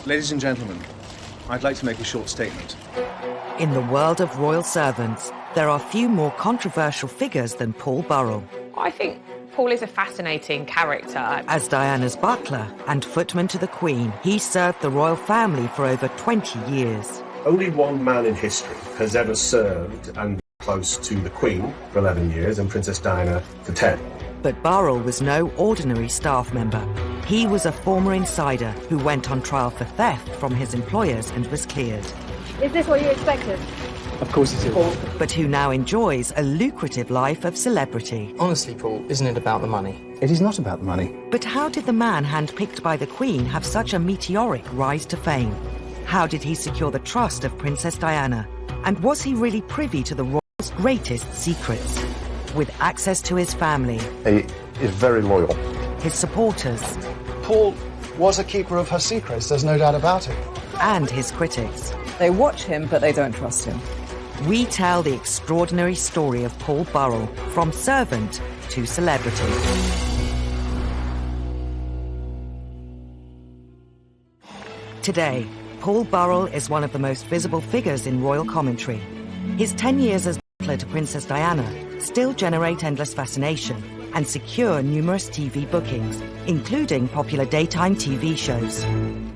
Ladies and gentlemen, I'd like to make a short statement. In the world of royal servants, there are few more controversial figures than Paul Burrell. I think Paul is a fascinating character. As Diana's butler and footman to the Queen, he served the royal family for over 20 years. Only one man in history has ever served and been close to the Queen for 11 years and Princess Diana for 10. But Burrell was no ordinary staff member. He was a former insider who went on trial for theft from his employers and was cleared. Is this what you expected? Of course it is. But who now enjoys a lucrative life of celebrity. Honestly, Paul, isn't it about the money? It is not about the money. But how did the man handpicked by the Queen have such a meteoric rise to fame? How did he secure the trust of Princess Diana? And was he really privy to the royals' greatest secrets? With access to his family, He is very loyal. his supporters, Paul was a keeper of her secrets, there's no doubt about it. and his critics. They watch him, but they don't trust him. We tell the extraordinary story of Paul Burrell, from servant to celebrity. Today, Paul Burrell is one of the most visible figures in royal commentary. His 10 years as butler to Princess Diana still generate endless fascination and secure numerous TV bookings, including popular daytime TV shows.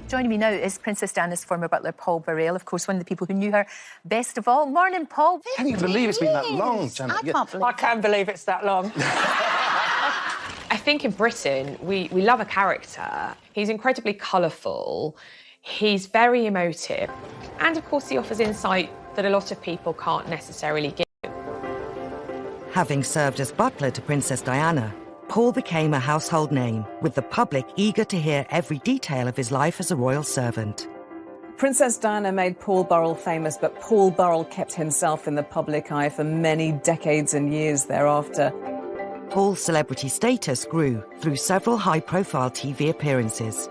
Joining me now is Princess Diana's former butler, Paul Burrell, of course, one of the people who knew her best of all. Morning, Paul. Can you believe it's been that long, Janet? I can't believe it's that long. I think in Britain, we love a character. He's incredibly colourful. He's very emotive. And, of course, he offers insight that a lot of people can't necessarily give. Having served as butler to Princess Diana, Paul became a household name, with the public eager to hear every detail of his life as a royal servant. Princess Diana made Paul Burrell famous, but Paul Burrell kept himself in the public eye for many decades and years thereafter. Paul's celebrity status grew through several high-profile TV appearances.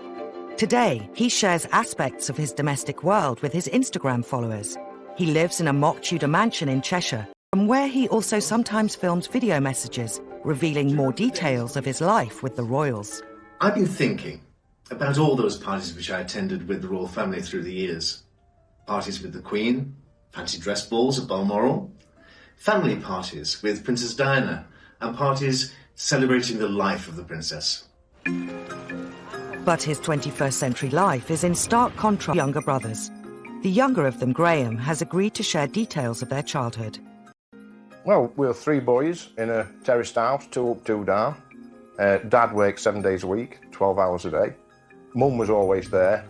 Today, he shares aspects of his domestic world with his Instagram followers. He lives in a mock Tudor mansion in Cheshire, from where he also sometimes films video messages revealing more details of his life with the royals. I've been thinking about all those parties which I attended with the royal family through the years. Parties with the Queen, fancy dress balls at Balmoral, family parties with Princess Diana, and parties celebrating the life of the princess. But his 21st century life is in stark contrast to younger brothers. The younger of them, Graham, has agreed to share details of their childhood. Well, we were 3 boys in a terraced house, 2 up, 2 down. Dad worked 7 days a week, 12 hours a day. Mum was always there.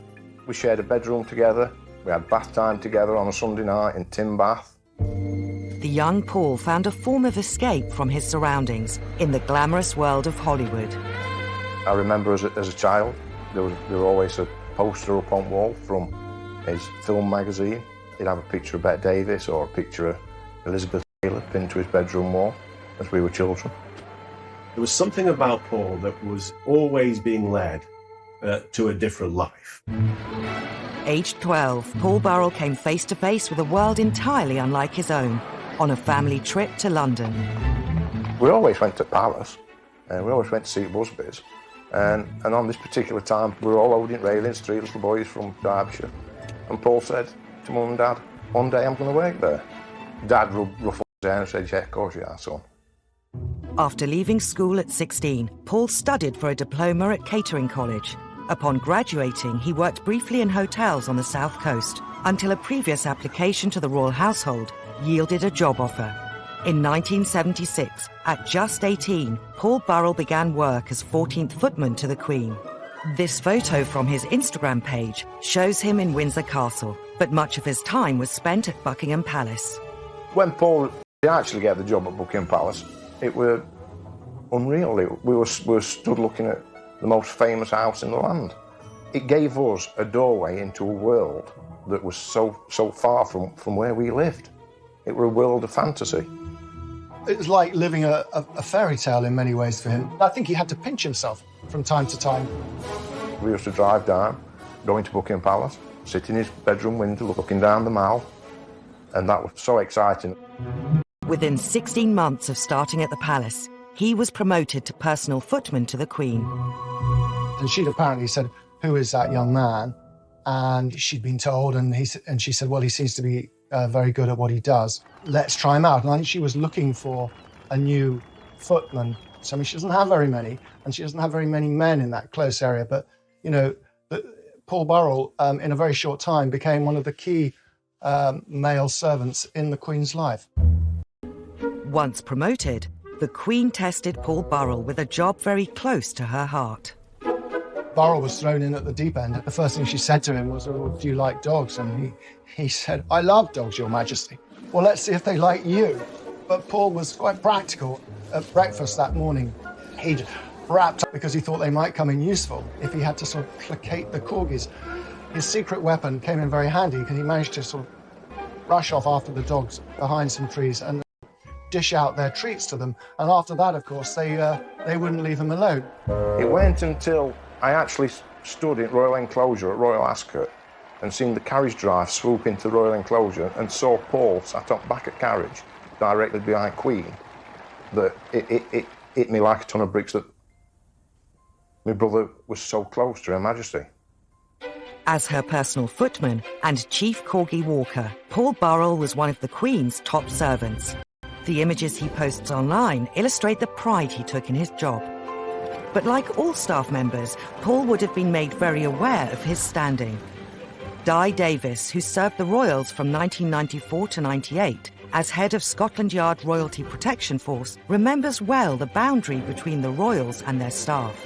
We shared a bedroom together. We had bath time together on a Sunday night in Tim Bath. The young Paul found a form of escape from his surroundings in the glamorous world of Hollywood. I remember as a child, there was always a poster up on wall from his film magazine. He'd have a picture of Bette Davis or a picture of Elizabeth Taylor pinned to his bedroom wall as we were children. There was something about Paul that was always being led to a different life. Aged 12, Paul Burrell came face to face with a world entirely unlike his own on a family trip to London. We always went to Paris, and we always went to see Busby's. And on this particular time, we were all holding railings, 3 little boys from Derbyshire. And Paul said to Mum and Dad, one day I'm going to work there. Dad ruffled his hair and said, yeah, of course you are, son. After leaving school at 16, Paul studied for a diploma at Catering College. Upon graduating, he worked briefly in hotels on the south coast until a previous application to the royal household yielded a job offer. In 1976, at just 18, Paul Burrell began work as 14th footman to the Queen. This photo from his Instagram page shows him in Windsor Castle, but much of his time was spent at Buckingham Palace. When Paul actually got the job at Buckingham Palace, it was unreal. We were stood looking at the most famous house in the land. It gave us a doorway into a world that was so far from where we lived. It was a world of fantasy. It was like living a fairy tale in many ways for him. I think he had to pinch himself from time to time. We used to drive down, going to Buckingham Palace, sit in his bedroom window looking down the Mall, and that was so exciting. Within 16 months of starting at the palace, he was promoted to personal footman to the Queen. And she'd apparently said, who is that young man? and she'd been told, and she said, well, he seems to be very good at what he does. Let's try him out. And I think she was looking for a new footman. So, I mean, she doesn't have very many, and she doesn't have very many men in that close area. But, you know, Paul Burrell, in a very short time, became one of the key male servants in the Queen's life. Once promoted, the Queen tested Paul Burrell with a job very close to her heart. Burrell was thrown in at the deep end. The first thing she said to him was, oh, do you like dogs? And he said, I love dogs, Your Majesty. Well, let's see if they like you. But Paul was quite practical. At breakfast that morning, he'd wrapped up because he thought they might come in useful if he had to sort of placate the corgis. His secret weapon came in very handy because he managed to sort of rush off after the dogs behind some trees and dish out their treats to them. And after that, of course, they wouldn't leave him alone. It went until I actually stood in Royal Enclosure at Royal Ascot and seen the carriage drive swoop into Royal Enclosure and saw Paul sat up back at carriage directly behind Queen, that it hit me like a ton of bricks that my brother was so close to Her Majesty. As her personal footman and chief corgi walker, Paul Burrell was one of the Queen's top servants. The images he posts online illustrate the pride he took in his job. But like all staff members, Paul would have been made very aware of his standing. Di Davis, who served the Royals from 1994 to 98, as head of Scotland Yard Royalty Protection Force, remembers well the boundary between the royals and their staff.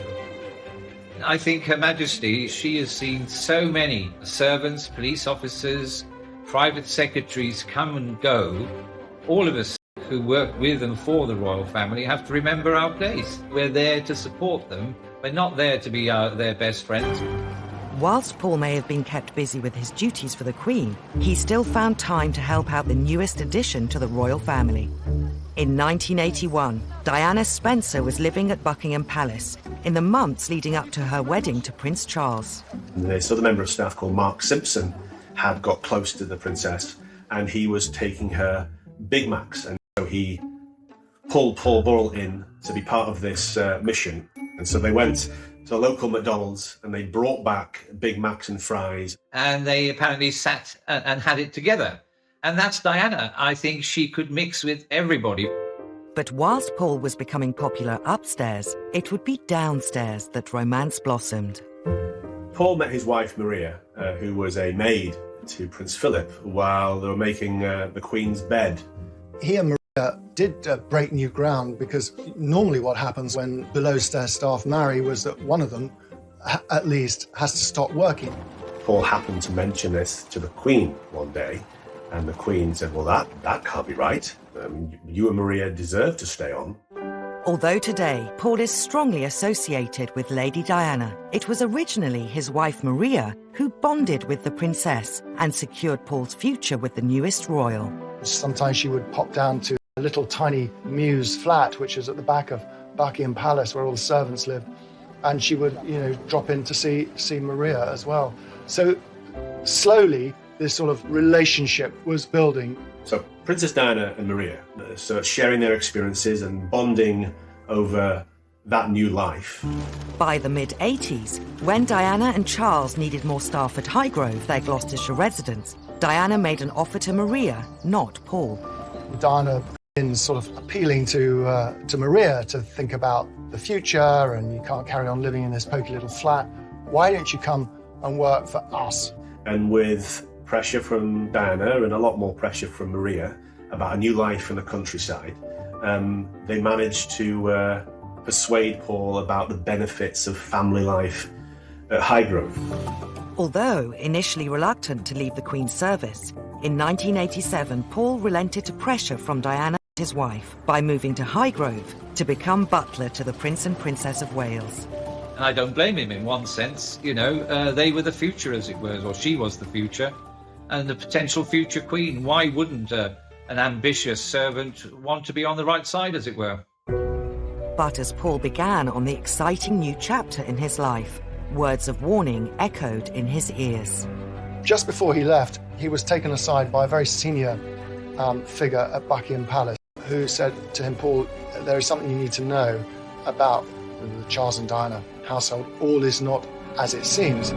I think Her Majesty, she has seen so many servants, police officers, private secretaries come and go. All of us who work with and for the royal family have to remember our place. We're there to support them. We're not there to be their best friends. Whilst Paul may have been kept busy with his duties for the Queen, he still found time to help out the newest addition to the royal family. In 1981, Diana Spencer was living at Buckingham Palace in the months leading up to her wedding to Prince Charles. This other member of staff called Mark Simpson had got close to the princess, and he was taking her Big Macs, and so he pulled Paul Burrell in to be part of this mission. And so they went to a local McDonald's and they brought back Big Macs and fries. And they apparently sat and had it together. And that's Diana. I think she could mix with everybody. But whilst Paul was becoming popular upstairs, it would be downstairs that romance blossomed. Paul met his wife Maria, who was a maid to Prince Philip, while they were making the Queen's bed. He and Maria did break new ground, because normally what happens when below-stairs staff marry was that one of them, at least, has to stop working. Paul happened to mention this to the Queen one day, and the Queen said, well, that can't be right. You and Maria deserve to stay on. Although today Paul is strongly associated with Lady Diana, it was originally his wife Maria who bonded with the princess and secured Paul's future with the newest royal. Sometimes she would pop down to a little tiny mews flat, which is at the back of Buckingham Palace, where all the servants live, and she would, drop in to see Maria as well. So slowly, this sort of relationship was building. So Princess Diana and Maria, so sharing their experiences and bonding over that new life. By the mid-80s, when Diana and Charles needed more staff at Highgrove, their Gloucestershire residence, Diana made an offer to Maria, not Paul. Diana in sort of appealing to Maria to think about the future, and you can't carry on living in this poky little flat. Why don't you come and work for us? And with pressure from Diana and a lot more pressure from Maria about a new life in the countryside, they managed to persuade Paul about the benefits of family life at Highgrove. Although initially reluctant to leave the Queen's service, in 1987 Paul relented to pressure from Diana and his wife by moving to Highgrove to become butler to the Prince and Princess of Wales. And I don't blame him in one sense. They were the future, as it were, or she was the future, and the potential future Queen. Why wouldn't an ambitious servant want to be on the right side, as it were? But as Paul began on the exciting new chapter in his life, words of warning echoed in his ears. Just before he left, he was taken aside by a very senior figure at Buckingham Palace who said to him, Paul, there is something you need to know about the Charles and Diana household. All is not as it seems.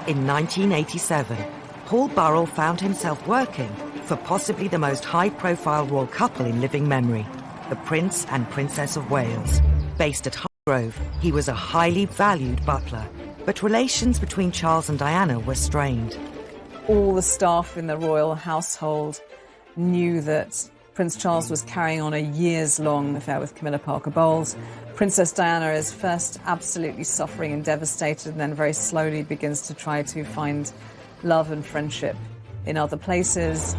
In 1987, Paul Burrell found himself working for possibly the most high-profile royal couple in living memory, the Prince and Princess of Wales. Based at Highgrove, he was a highly valued butler, but relations between Charles and Diana were strained. All the staff in the royal household knew that Prince Charles was carrying on a years-long affair with Camilla Parker Bowles. Princess Diana is first absolutely suffering and devastated, and then very slowly begins to try to find love and friendship in other places.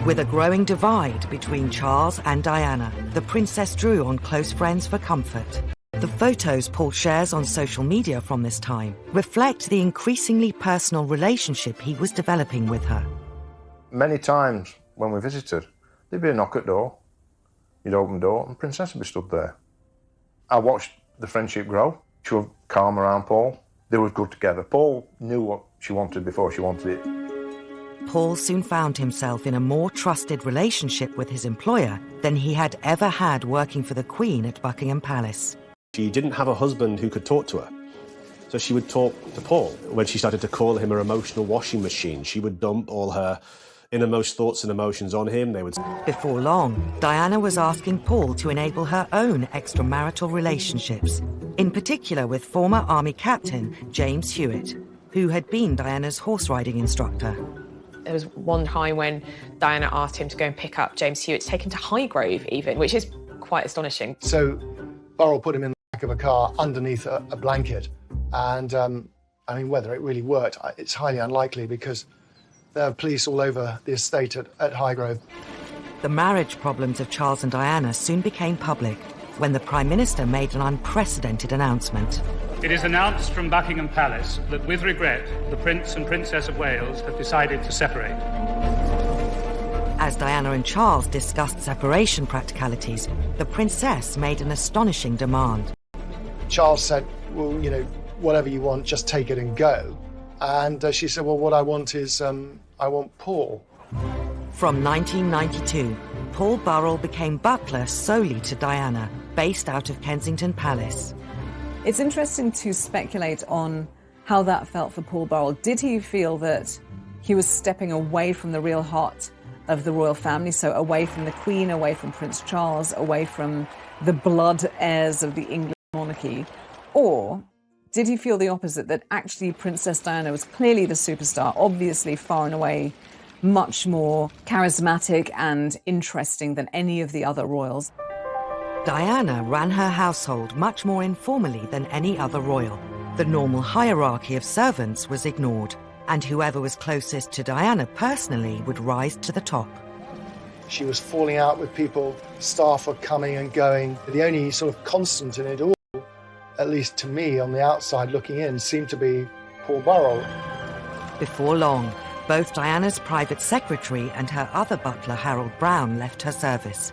With a growing divide between Charles and Diana, the princess drew on close friends for comfort. The photos Paul shares on social media from this time reflect the increasingly personal relationship he was developing with her. Many times when we visited, there'd be a knock at the door. You'd open the door and Princess would be stood there. I watched the friendship grow. She was calm around Paul. They were good together. Paul knew what she wanted before she wanted it. Paul soon found himself in a more trusted relationship with his employer than he had ever had working for the Queen at Buckingham Palace. She didn't have a husband who could talk to her. So she would talk to Paul. When she started to call him her emotional washing machine, she would dump all her innermost thoughts and emotions on him. Before long, Diana was asking Paul to enable her own extramarital relationships, in particular with former Army Captain James Hewitt, who had been Diana's horse riding instructor. There was one time when Diana asked him to go and pick up James Hewitt, to take him to Highgrove even, which is quite astonishing. So Burrell put him in the back of a car underneath a blanket, and I mean, whether it really worked, it's highly unlikely because there are police all over the estate at Highgrove. The marriage problems of Charles and Diana soon became public when the Prime Minister made an unprecedented announcement. It is announced from Buckingham Palace that, with regret, the Prince and Princess of Wales have decided to separate. As Diana and Charles discussed separation practicalities, the Princess made an astonishing demand. Charles said, well, you know, whatever you want, just take it and go. And she said, well, what I want is, I want Paul. From 1992, Paul Burrell became butler solely to Diana, based out of Kensington Palace. It's interesting to speculate on how that felt for Paul Burrell. Did he feel that he was stepping away from the real heart of the royal family, so away from the Queen, away from Prince Charles, away from the blood heirs of the English monarchy? Or did he feel the opposite, that actually Princess Diana was clearly the superstar, obviously far and away much more charismatic and interesting than any of the other royals? Diana ran her household much more informally than any other royal. The normal hierarchy of servants was ignored, and whoever was closest to Diana personally would rise to the top. She was falling out with people, staff were coming and going. The only sort of constant in it all, at least to me on the outside looking in, seemed to be Paul Burrell. Before long, both Diana's private secretary and her other butler, Harold Brown, left her service.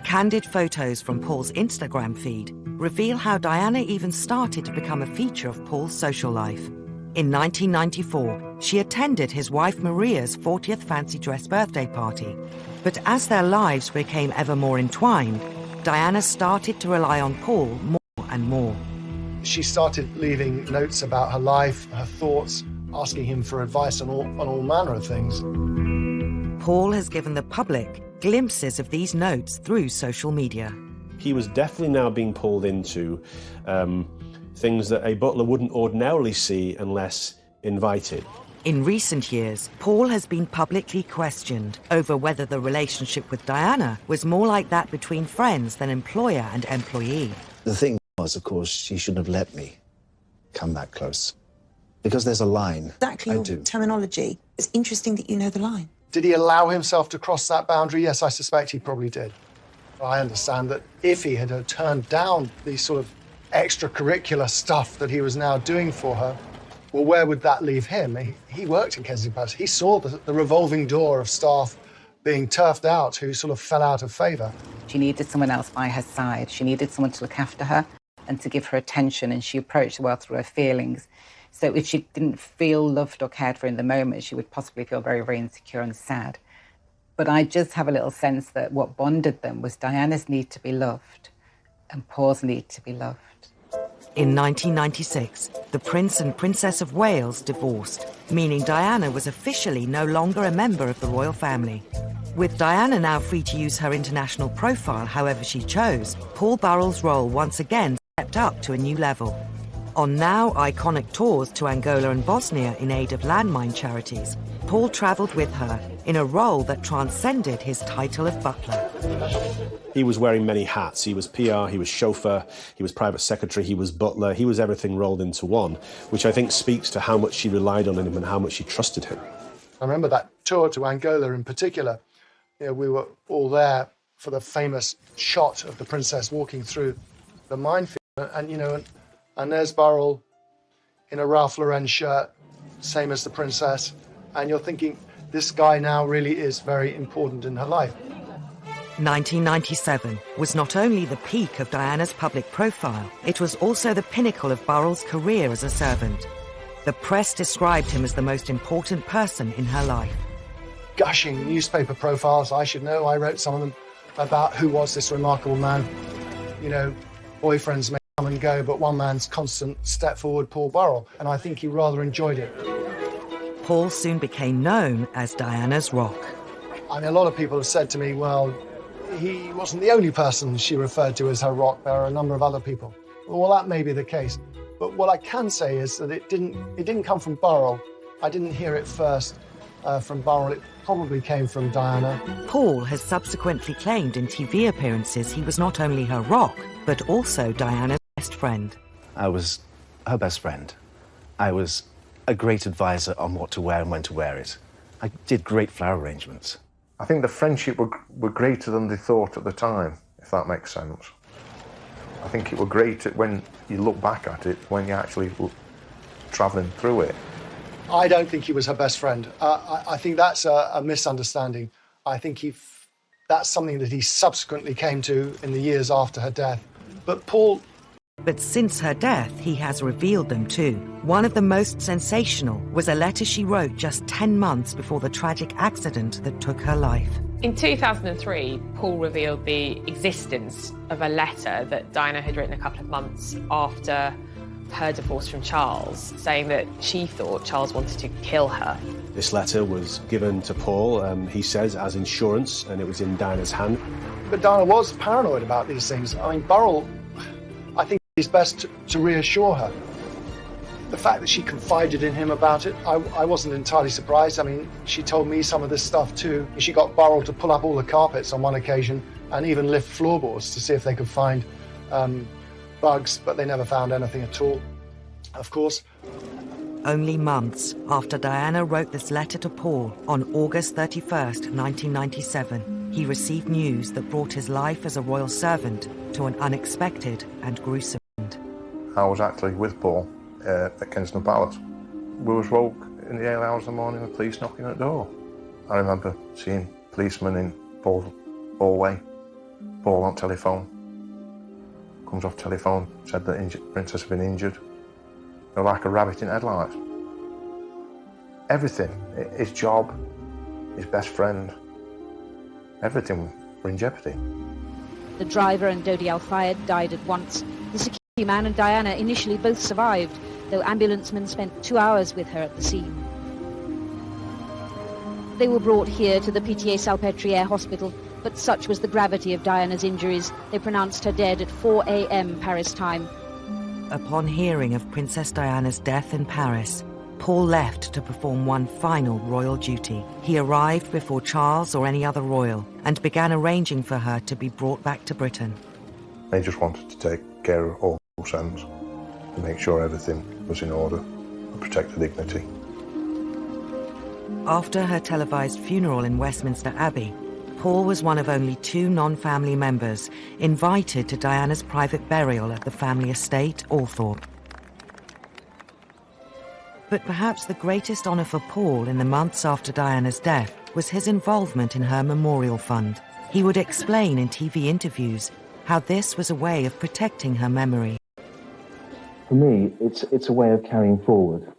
Candid photos from Paul's Instagram feed reveal how Diana even started to become a feature of Paul's social life. In 1994, she attended his wife Maria's 40th fancy dress birthday party. But as their lives became ever more entwined, Diana started to rely on Paul more and more. She started leaving notes about her life, her thoughts, asking him for advice on all manner of things. Paul has given the public glimpses of these notes through social media. He was definitely now being pulled into things that a butler wouldn't ordinarily see unless invited. In recent years, Paul has been publicly questioned over whether the relationship with Diana was more like that between friends than employer and employee. The thing was, of course, she shouldn't have let me come that close. Because there's a line. Exactly your terminology. It's interesting that you know the line. Did he allow himself to cross that boundary? Yes, I suspect he probably did. I understand that if he had turned down the sort of extracurricular stuff that he was now doing for her, well, where would that leave him? He worked in Kensington Palace. He saw the revolving door of staff being turfed out who sort of fell out of favour. She needed someone else by her side. She needed someone to look after her and to give her attention, and she approached the world through her feelings. So if she didn't feel loved or cared for in the moment, she would possibly feel very, very insecure and sad. But I just have a little sense that what bonded them was Diana's need to be loved and Paul's need to be loved. In 1996, the Prince and Princess of Wales divorced, meaning Diana was officially no longer a member of the royal family. With Diana now free to use her international profile however she chose, Paul Burrell's role once again stepped up to a new level. On now iconic tours to Angola and Bosnia in aid of landmine charities, Paul travelled with her in a role that transcended his title of butler. He was wearing many hats. He was PR, he was chauffeur, he was private secretary, he was butler, he was everything rolled into one, which I think speaks to how much she relied on him and how much she trusted him. I remember that tour to Angola in particular. You know, we were all there for the famous shot of the princess walking through the minefield, and there's Burrell in a Ralph Lauren shirt, same as the princess, and you're thinking, this guy now really is very important in her life. 1997 was not only the peak of Diana's public profile, it was also the pinnacle of Burrell's career as a servant. The press described him as the most important person in her life. Gushing newspaper profiles, I should know, I wrote some of them, about who was this remarkable man. You know, boyfriends may come and go, but one man's constant step forward, Paul Burrell, and I think he rather enjoyed it. Paul soon became known as Diana's rock. I mean, a lot of people have said to me, well, he wasn't the only person she referred to as her rock. There are a number of other people. Well, that may be the case. But what I can say is that it didn't come from Burrell. I didn't hear it first from Burrell. It probably came from Diana. Paul has subsequently claimed in TV appearances he was not only her rock, but also Diana's best friend. I was her best friend. I was a great advisor on what to wear and when to wear it. I did great flower arrangements. I think the friendship were greater than they thought at the time, if that makes sense. I think it were great when you look back at it, when you're actually travelling through it. I don't think he was her best friend. I think that's a misunderstanding. I think that's something that he subsequently came to in the years after her death. But since her death, he has revealed them too. One of the most sensational was a letter she wrote just 10 months before the tragic accident that took her life. In 2003, Paul revealed the existence of a letter that Diana had written a couple of months after her divorce from Charles, saying that she thought Charles wanted to kill her. This letter was given to Paul, he says, as insurance, and it was in Diana's hand. But Diana was paranoid about these things. I mean, Burrell, I think it's best to reassure her. The fact that she confided in him about it, I wasn't entirely surprised. I mean, she told me some of this stuff too. She got Burrell to pull up all the carpets on one occasion and even lift floorboards to see if they could find bugs, but they never found anything at all, of course. Only months after Diana wrote this letter to Paul on August 31st, 1997, he received news that brought his life as a royal servant to an unexpected and gruesome end. I was actually with Paul at Kensington Palace. We was woke in the early hours of the morning with police knocking at the door. I remember seeing policemen in Paul's hallway. Paul on telephone. Comes off telephone, said that the princess had been injured. They were like a rabbit in headlights. Everything, his job, his best friend, everything were in jeopardy. The driver and Dodi Al-Fayed died at once. The security man and Diana initially both survived, though ambulancemen spent 2 hours with her at the scene. They were brought here to the Pitié-Salpêtrière hospital, but such was the gravity of Diana's injuries, they pronounced her dead at 4 a.m. Paris time. Upon hearing of Princess Diana's death in Paris, Paul left to perform one final royal duty. He arrived before Charles or any other royal and began arranging for her to be brought back to Britain. They just wanted to take care of all ends and make sure everything was in order and protect her dignity. After her televised funeral in Westminster Abbey, Paul was one of only 2 non-family members invited to Diana's private burial at the family estate, Althorpe. But perhaps the greatest honour for Paul in the months after Diana's death was his involvement in her memorial fund. He would explain in TV interviews how this was a way of protecting her memory. For me, it's a way of carrying forward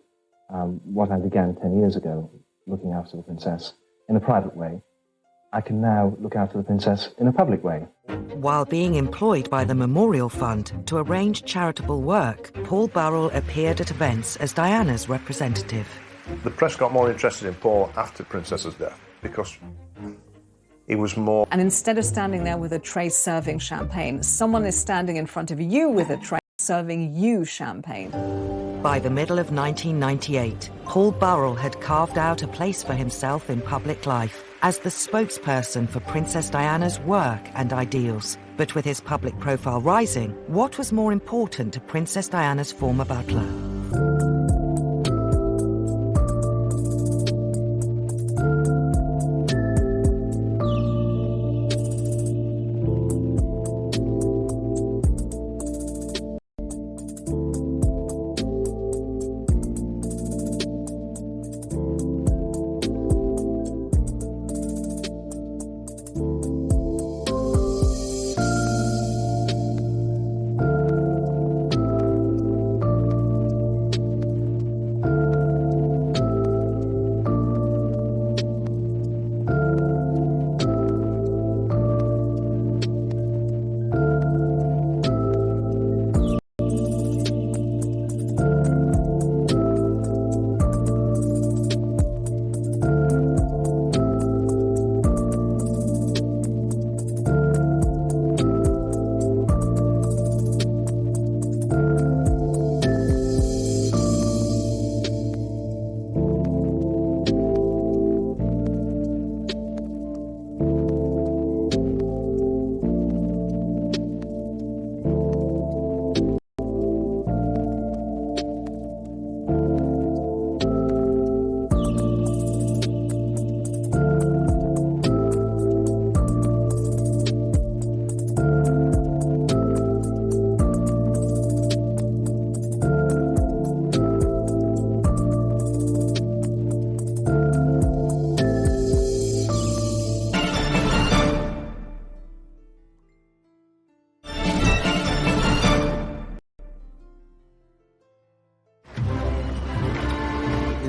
what I began 10 years ago, looking after the princess in a private way. I can now look after the princess in a public way. While being employed by the Memorial Fund to arrange charitable work, Paul Burrell appeared at events as Diana's representative. The press got more interested in Paul after Princess's death because he was more... And instead of standing there with a tray serving champagne, someone is standing in front of you with a tray serving you champagne. By the middle of 1998, Paul Burrell had carved out a place for himself in public life as the spokesperson for Princess Diana's work and ideals. But with his public profile rising, what was more important to Princess Diana's former butler?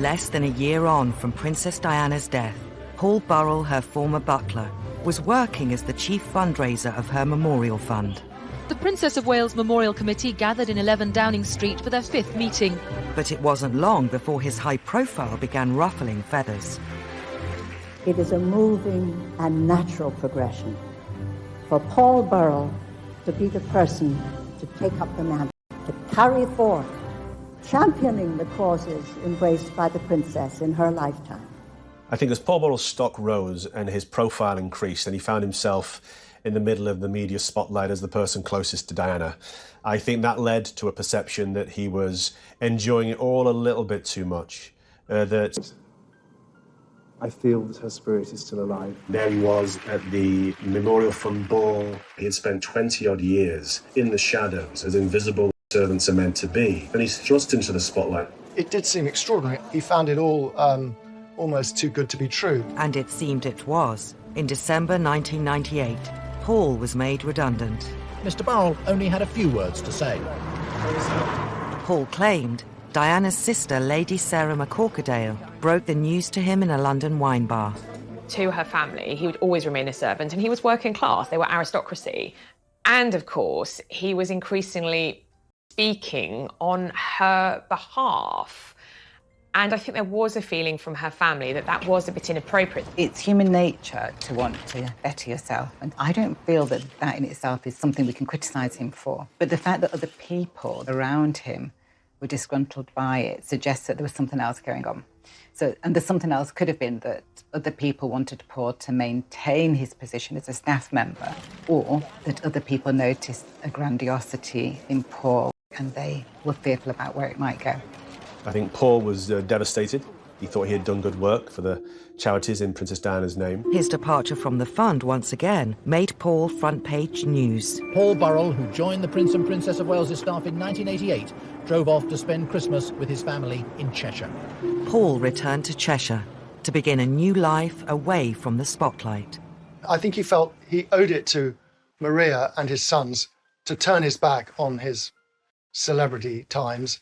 Less than a year on from Princess Diana's death, Paul Burrell, her former butler, was working as the chief fundraiser of her memorial fund. The Princess of Wales Memorial Committee gathered in 11 Downing Street for their 5th meeting. But it wasn't long before his high profile began ruffling feathers. It is a moving and natural progression for Paul Burrell to be the person to take up the mantle, to carry forth, championing the causes embraced by the princess in her lifetime. I think as Paul Burrell's stock rose and his profile increased and he found himself in the middle of the media spotlight as the person closest to Diana, I think that led to a perception that he was enjoying it all a little bit too much. That I feel that her spirit is still alive. There he was at the Memorial Fund ball. He had spent 20-odd years in the shadows, as invisible servants are meant to be, and he's thrust into the spotlight. It did seem extraordinary. He found it all almost too good to be true. And it seemed it was. In December 1998, Paul was made redundant. Mr. Burrell only had a few words to say. Paul claimed Diana's sister, Lady Sarah McCorkadale, broke the news to him in a London wine bar. To her family, he would always remain a servant, and he was working class. They were aristocracy. And, of course, he was increasingly speaking on her behalf. And I think there was a feeling from her family that that was a bit inappropriate. It's human nature to want to better yourself, and I don't feel that that in itself is something we can criticise him for. But the fact that other people around him were disgruntled by it suggests that there was something else going on. And the something else could have been that other people wanted Paul to maintain his position as a staff member, or that other people noticed a grandiosity in Paul and they were fearful about where it might go. I think Paul was devastated. He thought he had done good work for the charities in Princess Diana's name. His departure from the fund once again made Paul front-page news. Paul Burrell, who joined the Prince and Princess of Wales' staff in 1988, drove off to spend Christmas with his family in Cheshire. Paul returned to Cheshire to begin a new life away from the spotlight. I think he felt he owed it to Maria and his sons to turn his back on his celebrity times.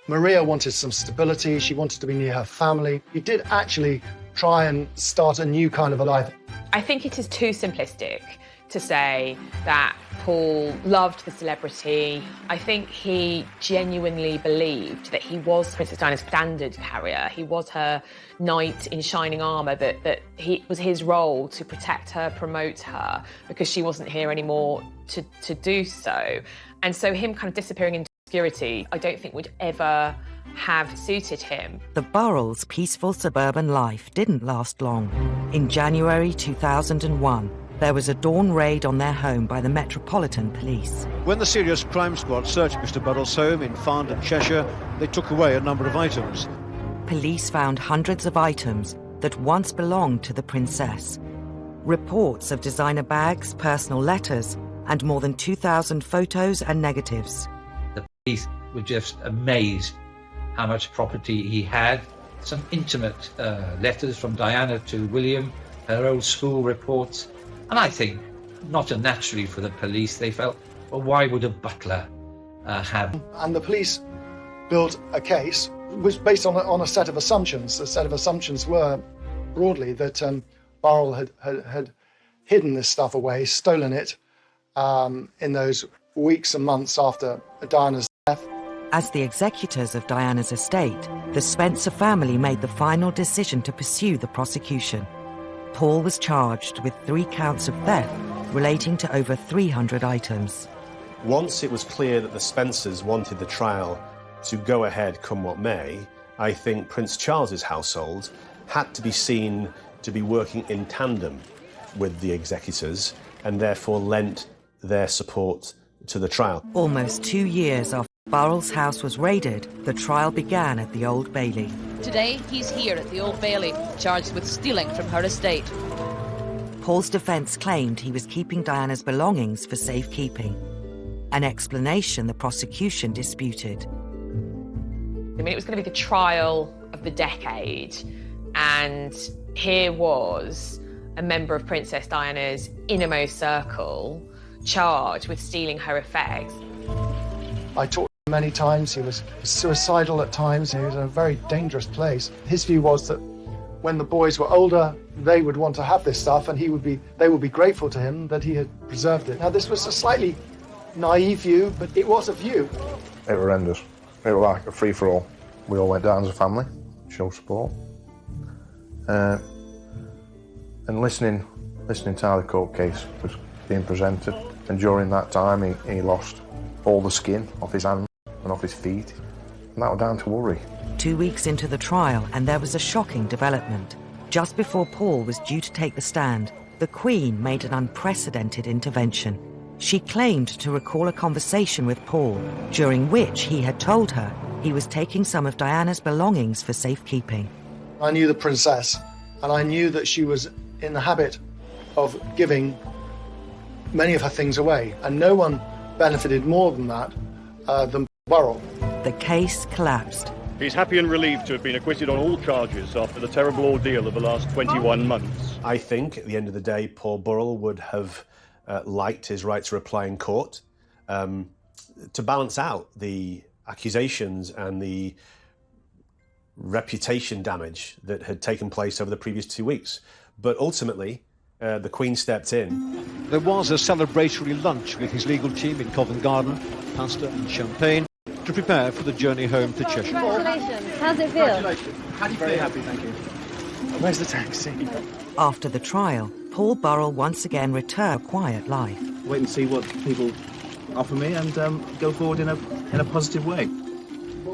Maria wanted some stability. She wanted to be near her family. He did actually try and start a new kind of a life. I think it is too simplistic to say that Paul loved the celebrity. I think he genuinely believed that he was Princess Diana's standard carrier. He was her knight in shining armour, that it was his role to protect her, promote her, because she wasn't here anymore to do so. And so him kind of disappearing into obscurity, I don't think would ever have suited him. The Burrells' peaceful suburban life didn't last long. In January 2001, there was a dawn raid on their home by the Metropolitan Police. When the Serious Crime Squad searched Mr. Burrell's home in Farndon, Cheshire, they took away a number of items. Police found hundreds of items that once belonged to the princess. Reports of designer bags, personal letters, and more than 2,000 photos and negatives. The police were just amazed how much property he had. Some intimate letters from Diana to William, her old school reports. And I think, not unnaturally for the police, they felt, well, why would a butler have? And the police built a case which based on a set of assumptions. The set of assumptions were, broadly, that Burrell had hidden this stuff away, stolen it, in those weeks and months after Diana's death. As the executors of Diana's estate, the Spencer family made the final decision to pursue the prosecution. Paul was charged with 3 counts of theft relating to over 300 items. Once it was clear that the Spencers wanted the trial to go ahead come what may, I think Prince Charles's household had to be seen to be working in tandem with the executors and therefore lent their support to the trial. Almost 2 years after Burrell's house was raided, the trial began at the Old Bailey. Today, he's here at the Old Bailey, charged with stealing from her estate. Paul's defence claimed he was keeping Diana's belongings for safekeeping, an explanation the prosecution disputed. I mean, it was going to be the trial of the decade, and here was a member of Princess Diana's innermost circle charged with stealing her effects. I talked to him many times. He was suicidal at times. He was in a very dangerous place. His view was that when the boys were older, they would want to have this stuff, and they would be grateful to him that he had preserved it. Now, this was a slightly naive view, but it was a view. It was horrendous. It was like a free-for-all. We all went down as a family, show support. And listening to how the court case was being presented, and during that time he lost all the skin off his hands and off his feet, and that was down to worry. 2 weeks into the trial, and there was a shocking development. Just before Paul was due to take the stand, the Queen made an unprecedented intervention. She claimed to recall a conversation with Paul, during which he had told her he was taking some of Diana's belongings for safekeeping. I knew the princess, and I knew that she was in the habit of giving many of her things away, and no one benefited more than that than Burrell. The case collapsed. He's happy and relieved to have been acquitted on all charges after the terrible ordeal of the last 21 months. I think, at the end of the day, Paul Burrell would have liked his right to reply in court to balance out the accusations and the reputation damage that had taken place over the previous 2 weeks. But ultimately, the Queen stepped in. There was a celebratory lunch with his legal team in Covent Garden, pasta and champagne, to prepare for the journey home to Cheshire. Congratulations. How's it feel? How do you feel? Very happy, thank you. Where's the taxi? After the trial, Paul Burrell once again returned to a quiet life. Wait and see what people offer me and go forward in a positive way.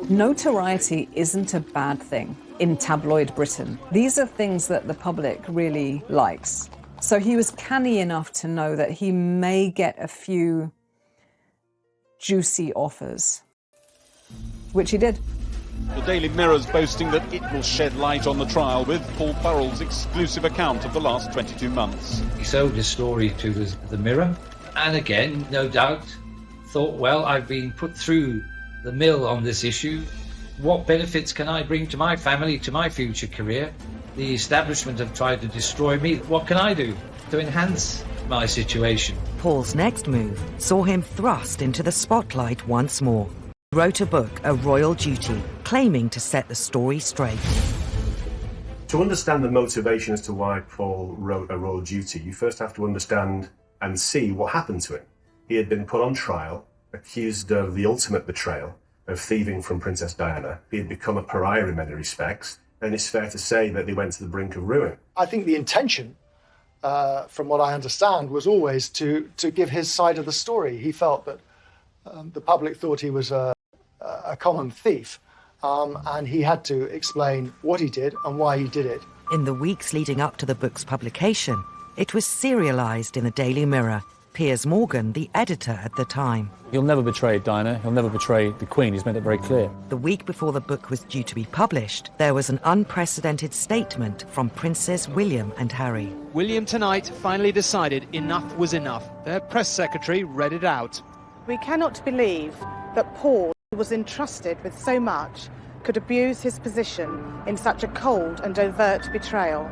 Notoriety isn't a bad thing in tabloid Britain. These are things that the public really likes. So he was canny enough to know that he may get a few juicy offers, which he did. The Daily Mirror's boasting that it will shed light on the trial with Paul Burrell's exclusive account of the last 22 months. He sold his story to the Mirror, and again, no doubt, thought, well, I've been put through the mill on this issue. What benefits can I bring to my family, to my future career? The establishment have tried to destroy me. What can I do to enhance my situation? Paul's next move saw him thrust into the spotlight once more. He wrote a book, A Royal Duty, claiming to set the story straight. To understand the motivation as to why Paul wrote A Royal Duty, you first have to understand and see what happened to him. He had been put on trial, accused of the ultimate betrayal, of thieving from Princess Diana. He had become a pariah in many respects, and it's fair to say that they went to the brink of ruin. I think the intention, from what I understand, was always to give his side of the story. He felt that the public thought he was a common thief, and he had to explain what he did and why he did it. In the weeks leading up to the book's publication, it was serialised in the Daily Mirror. Piers Morgan, the editor at the time. He'll never betray Diana, he'll never betray the Queen, he's made it very clear. The week before the book was due to be published, there was an unprecedented statement from Princes William and Harry. William tonight finally decided enough was enough. Their press secretary read it out. We cannot believe that Paul, who was entrusted with so much, could abuse his position in such a cold and overt betrayal.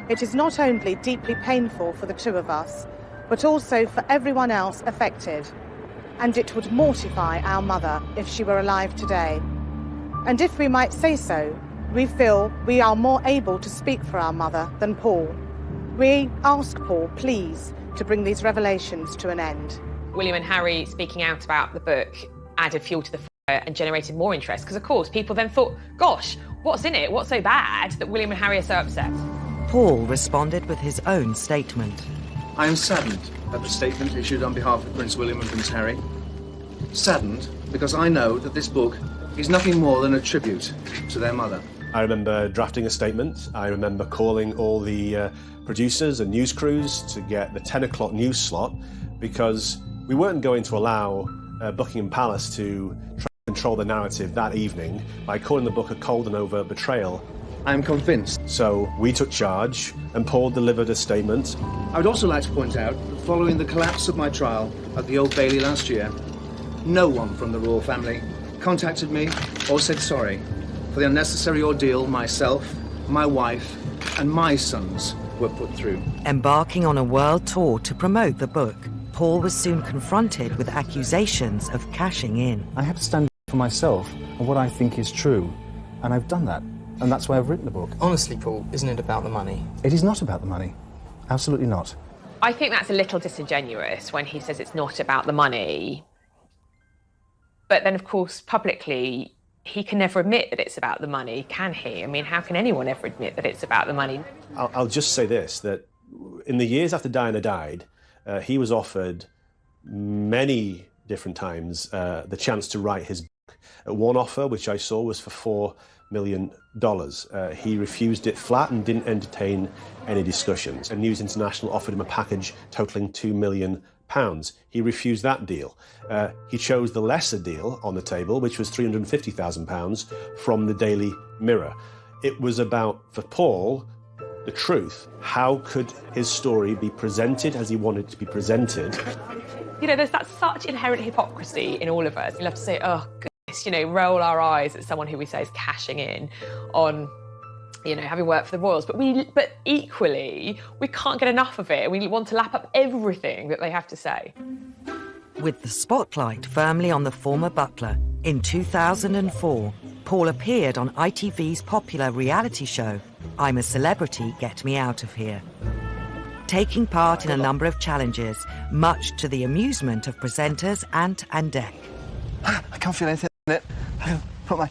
It is not only deeply painful for the two of us, but also for everyone else affected. And it would mortify our mother if she were alive today. And if we might say so, we feel we are more able to speak for our mother than Paul. We ask Paul, please, to bring these revelations to an end. William and Harry speaking out about the book added fuel to the fire and generated more interest, because of course people then thought, gosh, what's in it? What's so bad that William and Harry are so upset? Paul responded with his own statement. I am saddened at the statement issued on behalf of Prince William and Prince Harry. Saddened because I know that this book is nothing more than a tribute to their mother. I remember drafting a statement. I remember calling all the producers and news crews to get the 10 o'clock news slot, because we weren't going to allow Buckingham Palace to try to control the narrative that evening by calling the book a cold and overt betrayal. I am convinced. So we took charge and Paul delivered a statement. I would also like to point out that following the collapse of my trial at the Old Bailey last year, no one from the royal family contacted me or said sorry for the unnecessary ordeal myself, my wife and my sons were put through. Embarking on a world tour to promote the book, Paul was soon confronted with accusations of cashing in. I have to stand for myself and what I think is true, and I've done that. And that's why I've written the book. Honestly, Paul, isn't it about the money? It is not about the money. Absolutely not. I think that's a little disingenuous when he says it's not about the money. But then, of course, publicly, he can never admit that it's about the money, can he? I mean, how can anyone ever admit that it's about the money? I'll just say this, that in the years after Diana died, he was offered many different times the chance to write his book. One offer, which I saw, was for $4 million. He refused it flat and didn't entertain any discussions. And News International offered him a package totaling £2 million. He refused that deal. He chose the lesser deal on the table, which was £350,000 from the Daily Mirror. It was about, for Paul, the truth. How could his story be presented as he wanted it to be presented? You know, there's that such inherent hypocrisy in all of us. You'll have to say, oh, goodness, you know, roll our eyes at someone who we say is cashing in on, you know, having worked for the royals. But equally, we can't get enough of it. We want to lap up everything that they have to say. With the spotlight firmly on the former butler, in 2004, Paul appeared on ITV's popular reality show, I'm a Celebrity, Get Me Out of Here. Taking part in a number of challenges, much to the amusement of presenters Ant and Dec. I can't feel anything in it. I put my...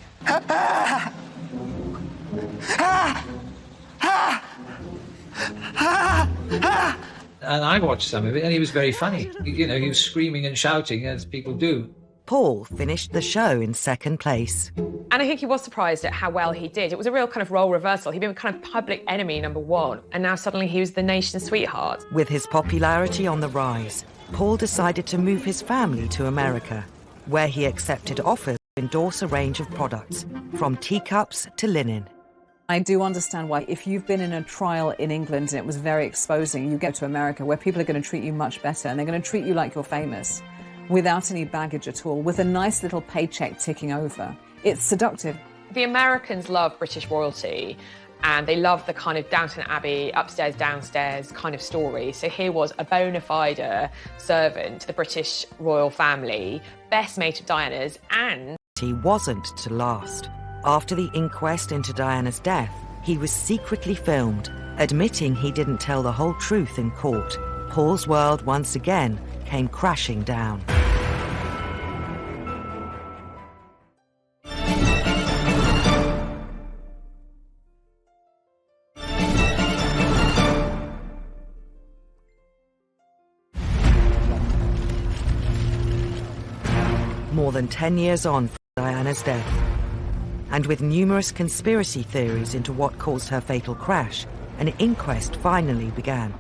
And I watched some of it, and he was very funny. You know, he was screaming and shouting, as people do. Paul finished the show in second place. And I think he was surprised at how well he did. It was a real kind of role reversal. He'd been kind of public enemy #1, and now suddenly he was the nation's sweetheart. With his popularity on the rise, Paul decided to move his family to America, where he accepted offers to endorse a range of products, from teacups to linen. I do understand why, if you've been in a trial in England and it was very exposing, you get to America where people are going to treat you much better and they're going to treat you like you're famous, without any baggage at all, with a nice little paycheck ticking over. It's seductive. The Americans love British royalty, and they love the kind of Downton Abbey, upstairs, downstairs kind of story. So here was a bona fide servant to the British royal family, best mate of Diana's, and... He wasn't to last. After the inquest into Diana's death, He was secretly filmed, admitting he didn't tell the whole truth in court. Paul's world once again came crashing down. More than 10 years on from Diana's death, and with numerous conspiracy theories into what caused her fatal crash, an inquest finally began.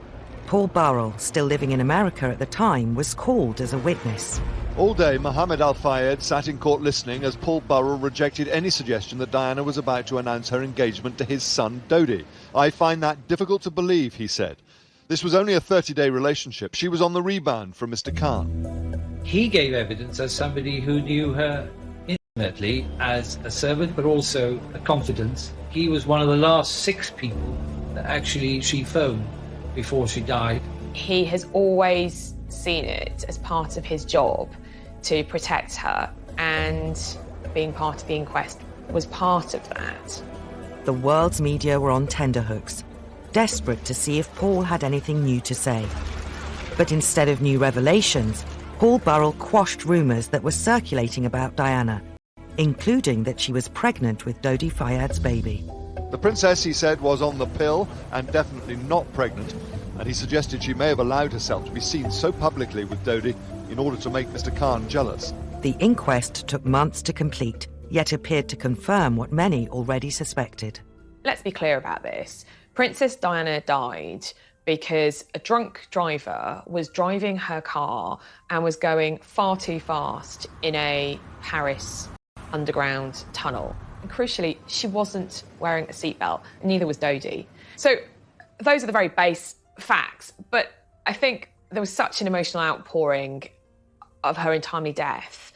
Paul Burrell, still living in America at the time, was called as a witness. All day, Mohammed Al-Fayed sat in court listening as Paul Burrell rejected any suggestion that Diana was about to announce her engagement to his son, Dodi. "I find that difficult to believe," he said. This was only a 30-day relationship. She was on the rebound from Mr. Khan. He gave evidence as somebody who knew her intimately as a servant, but also a confidant. He was one of the last 6 people that actually she phoned before she died. He has always seen it as part of his job to protect her, and being part of the inquest was part of that. The world's media were on tenterhooks, desperate to see if Paul had anything new to say. But instead of new revelations, Paul Burrell quashed rumours that were circulating about Diana, including that she was pregnant with Dodi Fayad's baby. The princess, he said, was on the pill and definitely not pregnant, and he suggested she may have allowed herself to be seen so publicly with Dodi in order to make Mr. Khan jealous. The inquest took months to complete, yet appeared to confirm what many already suspected. Let's be clear about this. Princess Diana died because a drunk driver was driving her car and was going far too fast in a Paris underground tunnel. And crucially, she wasn't wearing a seatbelt, neither was Dodi. So those are the very base facts, but I think there was such an emotional outpouring of her untimely death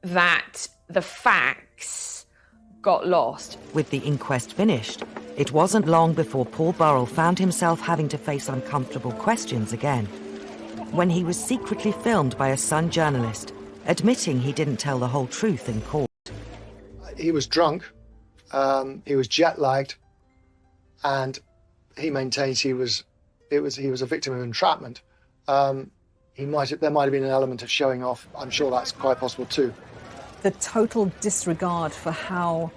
that the facts got lost. With the inquest finished, it wasn't long before Paul Burrell found himself having to face uncomfortable questions again. When he was secretly filmed by a Sun journalist, admitting he didn't tell the whole truth in court. He was drunk, he was jet-lagged, and he maintains he was a victim of entrapment. There might have been an element of showing off. I'm sure that's quite possible too. The total disregard for how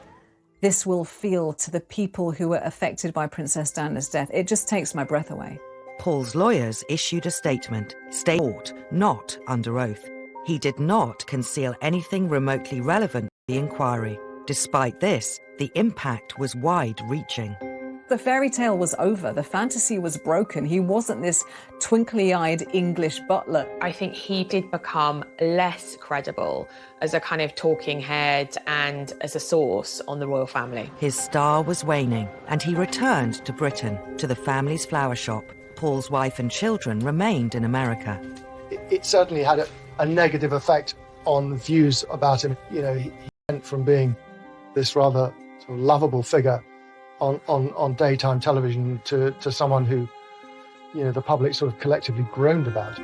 this will feel to the people who were affected by Princess Diana's death, it just takes my breath away. Paul's lawyers issued a statement, court, not under oath. He did not conceal anything remotely relevant to the inquiry. Despite this, the impact was wide-reaching. The fairy tale was over. The fantasy was broken. He wasn't this twinkly-eyed English butler. I think he did become less credible as a kind of talking head and as a source on the royal family. His star was waning, and he returned to Britain, to the family's flower shop. Paul's wife and children remained in America. It certainly had a negative effect on views about him. You know, he went from being this rather sort of lovable figure on daytime television to someone who, you know, the public sort of collectively groaned about.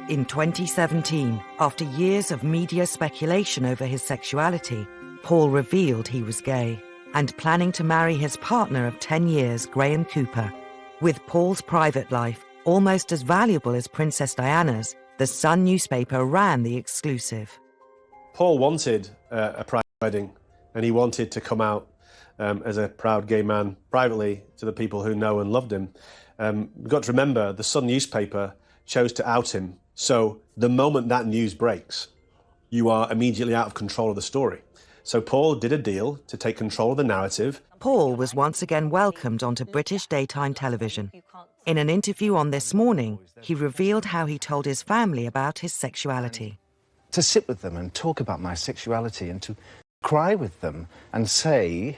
In 2017, after years of media speculation over his sexuality, Paul revealed he was gay and planning to marry his partner of 10 years, Graham Cooper. With Paul's private life almost as valuable as Princess Diana's, the Sun newspaper ran the exclusive. Paul wanted a private wedding, and he wanted to come out as a proud gay man privately to the people who know and loved him. We've got to remember, the Sun newspaper chose to out him. So the moment that news breaks, you are immediately out of control of the story. So Paul did a deal to take control of the narrative. Paul was once again welcomed onto British daytime television. In an interview on This Morning, he revealed how he told his family about his sexuality. To sit with them and talk about my sexuality and to cry with them and say,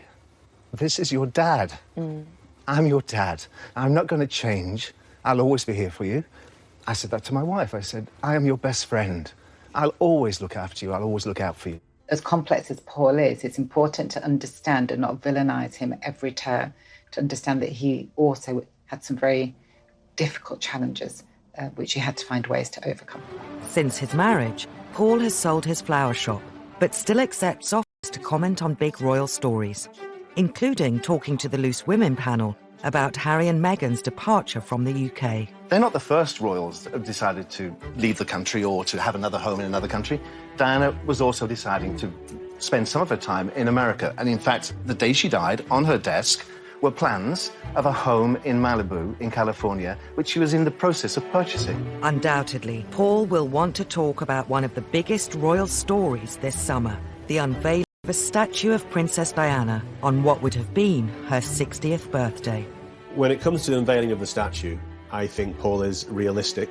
this is your dad. I'm your dad. I'm not going to change. I'll always be here for you. I said that to my wife. I said, I am your best friend. I'll always look after you. I'll always look out for you. As complex as Paul is, it's important to understand and not villainise him every turn, to understand that he also had some very difficult challenges, which he had to find ways to overcome. Since his marriage, Paul has sold his flower shop, but still accepts offers to comment on big royal stories. including talking to the Loose Women panel about Harry and Meghan's departure from the UK. They're not the first royals that have decided to leave the country or to have another home in another country. Diana was also deciding to spend some of her time in America. And in fact, the day she died, on her desk were plans of a home in Malibu in California, which she was in the process of purchasing. Undoubtedly, Paul will want to talk about one of the biggest royal stories this summer, the unveiling of a statue of Princess Diana on what would have been her 60th birthday. When it comes to the unveiling of the statue, I think Paul is realistic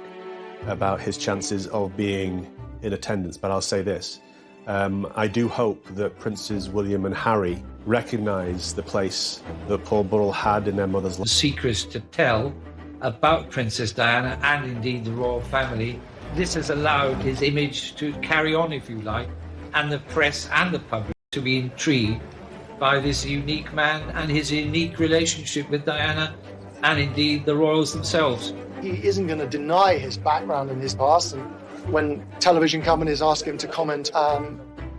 about his chances of being in attendance, but I'll say this. I do hope that Princes William and Harry recognise the place that Paul Burrell had in their mother's life. Secrets to tell about Princess Diana and indeed the royal family. This has allowed his image to carry on, if you like, and the press and the public to be intrigued by this unique man and his unique relationship with Diana and indeed the royals themselves. He isn't going to deny his background and his past, and when television companies ask him to comment,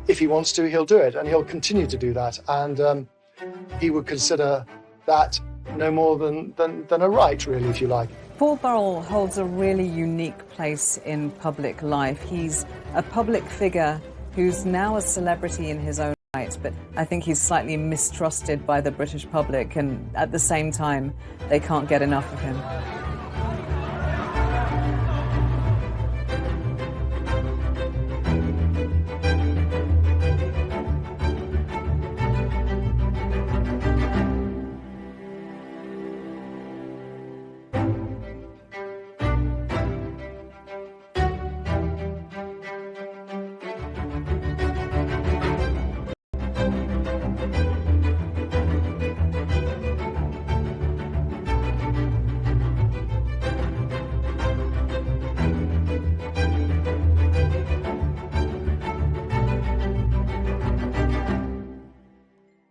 if he wants to, he'll do it, and he'll continue to do that. And he would consider that no more than a right, really, if you like. Paul Burrell holds a really unique place in public life. He's a public figure who's now a celebrity in his own right, but I think he's slightly mistrusted by the British public, and at the same time, they can't get enough of him.